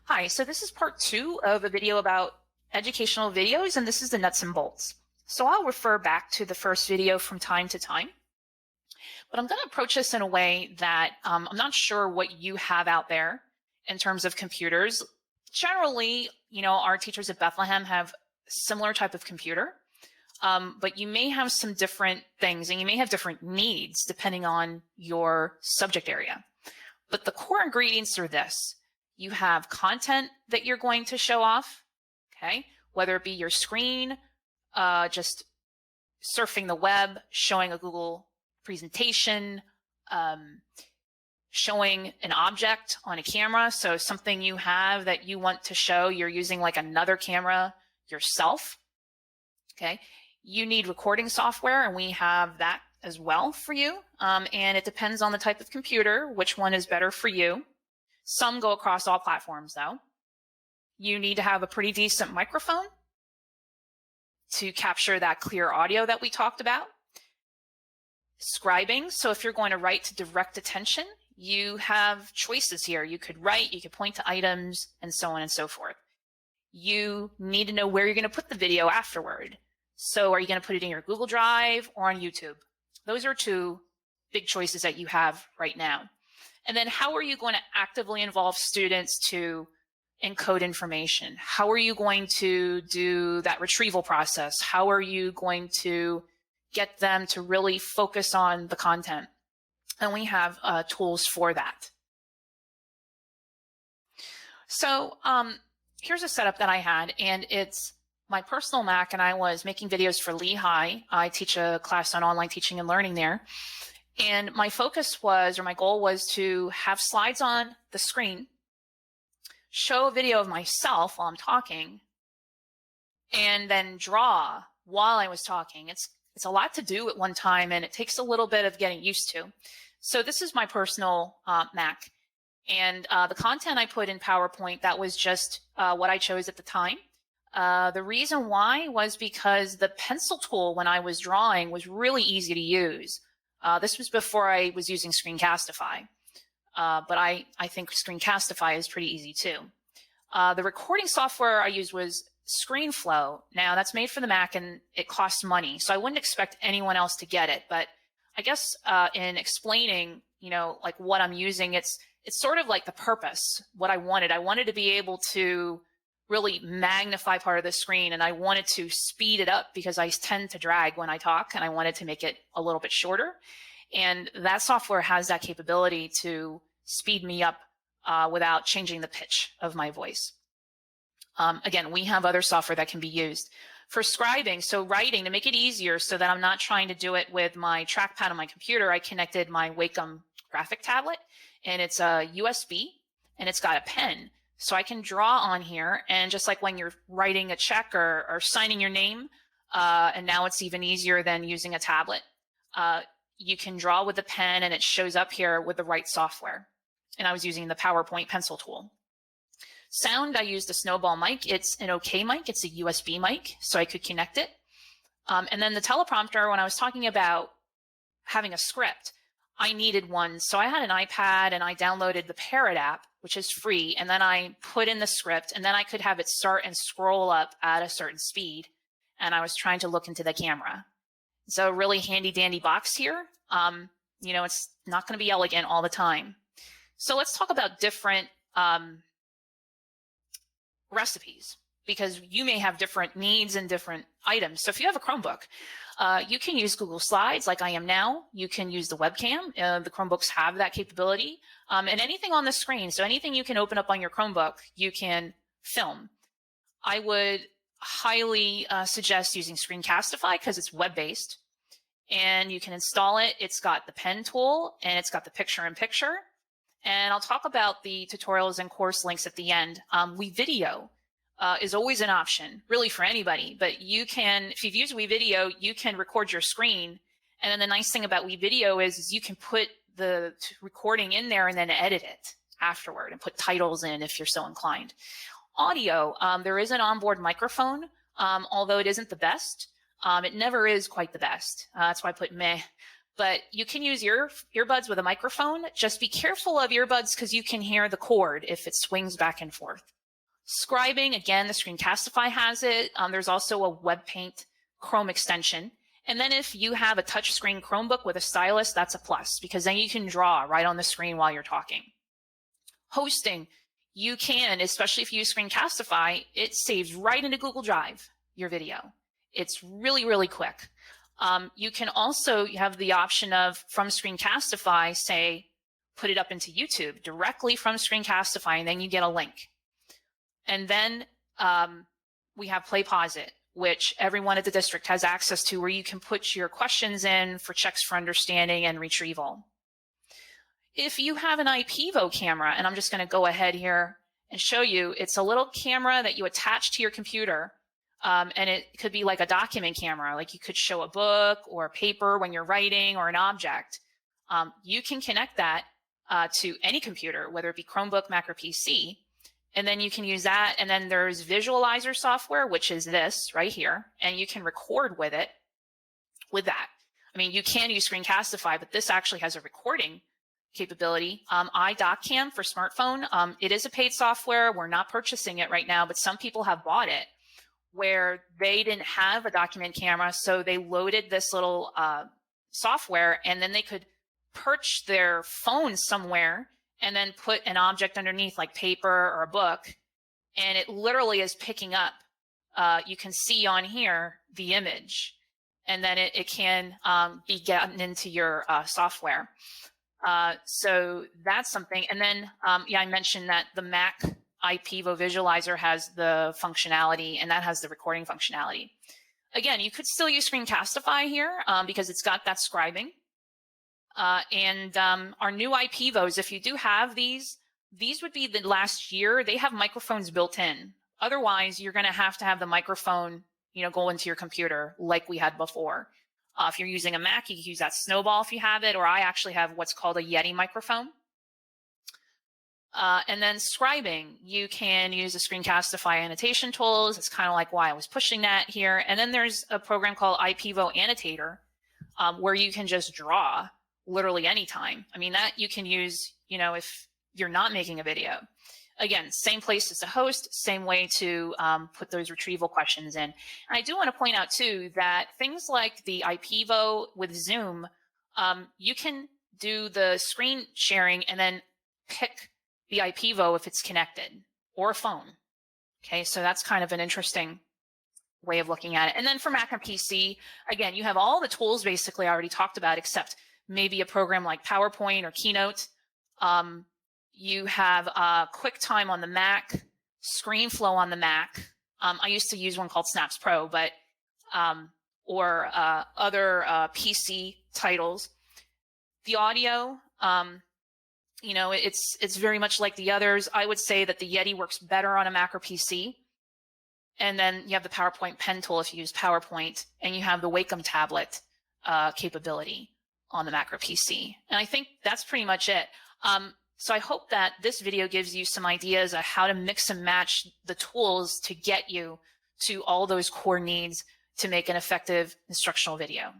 Hi, so this is part 2 of a video about educational videos, and this is the nuts and bolts. So I'll refer back to the first video from time to time, but I'm going to approach this in a way that I'm not sure what you have out there in terms of computers. Generally, our teachers at Bethlehem have similar type of computer, but you may have some different things and you may have different needs depending on your subject area. But the core ingredients are this. You have content that you're going to show off, okay? Whether it be your screen, just surfing the web, showing a Google presentation, showing an object on a camera. So something you have that you want to show, you're using like another camera yourself, okay? You need recording software, and we have that as well for you. And it depends on the type of computer, which one is better for you. Some go across all platforms though. You need to have a pretty decent microphone to capture that clear audio that we talked about. Scribing, so if you're going to write to direct attention, you have choices here. You could write, you could point to items, and so on and so forth. You need to know where you're going to put the video afterward. So are you going to put it in your Google Drive or on YouTube? Those are two big choices that you have right now. And then how are you going to actively involve students to encode information? How are you going to do that retrieval process? How are you going to get them to really focus on the content? And we have tools for that. So here's a setup that I had, and it's my personal Mac, and I was making videos for Lehigh. I teach a class on online teaching and learning there. And my focus was, or my goal was, to have slides on the screen, show a video of myself while I'm talking, and then draw while I was talking. It's a lot to do at one time, and it takes a little bit of getting used to. So this is my personal Mac. And the content I put in PowerPoint, that was just what I chose at the time. The reason why was because the pencil tool when I was drawing was really easy to use. This was before I was using Screencastify, but I think Screencastify is pretty easy too. The recording software I used was ScreenFlow. Now that's made for the Mac and it costs money, so I wouldn't expect anyone else to get it. But I guess in explaining, like what I'm using, it's sort of like the purpose, what I wanted. I wanted to be able to really magnify part of the screen, and I wanted to speed it up because I tend to drag when I talk, and I wanted to make it a little bit shorter. And that software has that capability to speed me up without changing the pitch of my voice. Again, we have other software that can be used. For scribing, so writing, to make it easier so that I'm not trying to do it with my trackpad on my computer, I connected my Wacom graphic tablet, and it's a USB, and it's got a pen. So I can draw on here, and just like when you're writing a check or signing your name, and now it's even easier than using a tablet, you can draw with the pen and it shows up here with the right software. And I was using the PowerPoint pencil tool. Sound, I used a Snowball mic. It's an OK mic. It's a USB mic, so I could connect it. And then the teleprompter, when I was talking about having a script, I needed one. So I had an iPad and I downloaded the Parrot app, which is free. And then I put in the script, and then I could have it start and scroll up at a certain speed. And I was trying to look into the camera. So really handy dandy box here. It's not going to be elegant all the time. So let's talk about different recipes, because you may have different needs and different items. So if you have a Chromebook, you can use Google Slides like I am now. You can use the webcam. The Chromebooks have that capability. And anything on the screen, so anything you can open up on your Chromebook, you can film. I would highly suggest using Screencastify because it's web-based, and you can install it. It's got the pen tool, and it's got the picture-in-picture. And I'll talk about the tutorials and course links at the end. WeVideo is always an option, really, for anybody. But you can, if you've used WeVideo, you can record your screen. And then the nice thing about WeVideo is you can put the recording in there and then edit it afterward and put titles in if you're so inclined. Audio, there is an onboard microphone, although it isn't the best. It never is quite the best. That's why I put meh. but you can use your earbuds with a microphone. Just be careful of earbuds because you can hear the cord if it swings back and forth. Scribing, again, the Screencastify has it. There's also a WebPaint Chrome extension. And then if you have a touchscreen Chromebook with a stylus, that's a plus because then you can draw right on the screen while you're talking. Hosting, you can, especially if you use Screencastify, it saves right into Google Drive, your video. It's really, really quick. You can also have the option of, from Screencastify, say, put it up into YouTube directly from Screencastify, and then you get a link. And then we have Play Pause It, which everyone at the district has access to, where you can put your questions in for checks for understanding and retrieval. If you have an IPEVO camera, and I'm just going to go ahead here and show you, it's a little camera that you attach to your computer, and it could be like a document camera, like you could show a book or a paper when you're writing or an object. You can connect that to any computer, whether it be Chromebook, Mac, or PC, and then you can use that. And then there's visualizer software, which is this right here, and you can record with it with that. I mean, you can use Screencastify, but this actually has a recording capability. iDocCam for smartphone, it is a paid software. We're not purchasing it right now, but some people have bought it where they didn't have a document camera, so they loaded this little software, and then they could perch their phone somewhere and then put an object underneath like paper or a book, and it literally is picking up. You can see on here the image, and then it can be gotten into your software. So that's something. And then, yeah, I mentioned that the Mac IPEVO visualizer has the functionality, and that has the recording functionality. Again, you could still use Screencastify here because it's got that scribing. And our new IPEVOs, if you do have these would be the last year. They have microphones built in. Otherwise, you're going to have the microphone, go into your computer like we had before. If you're using a Mac, you can use that Snowball if you have it, or I actually have what's called a Yeti microphone. And then scribing, you can use the Screencastify annotation tools. It's kind of like why I was pushing that here. And then there's a program called IPEVO Annotator, where you can just draw literally anytime. I mean, that you can use, if you're not making a video. Again, same place as the host, same way to put those retrieval questions in. And I do want to point out too that things like the IPEVO with Zoom, you can do the screen sharing and then pick the IPEVO if it's connected, or a phone. Okay, so that's kind of an interesting way of looking at it. And then for Mac and PC, again, you have all the tools basically I already talked about, except maybe a program like PowerPoint or Keynote. You have QuickTime on the Mac, ScreenFlow on the Mac. I used to use one called Snaps Pro, but or other PC titles. The audio, it's very much like the others. I would say that the Yeti works better on a Mac or PC. And then you have the PowerPoint pen tool if you use PowerPoint, and you have the Wacom tablet capability on the Mac or PC. And I think that's pretty much it. So I hope that this video gives you some ideas of how to mix and match the tools to get you to all those core needs to make an effective instructional video.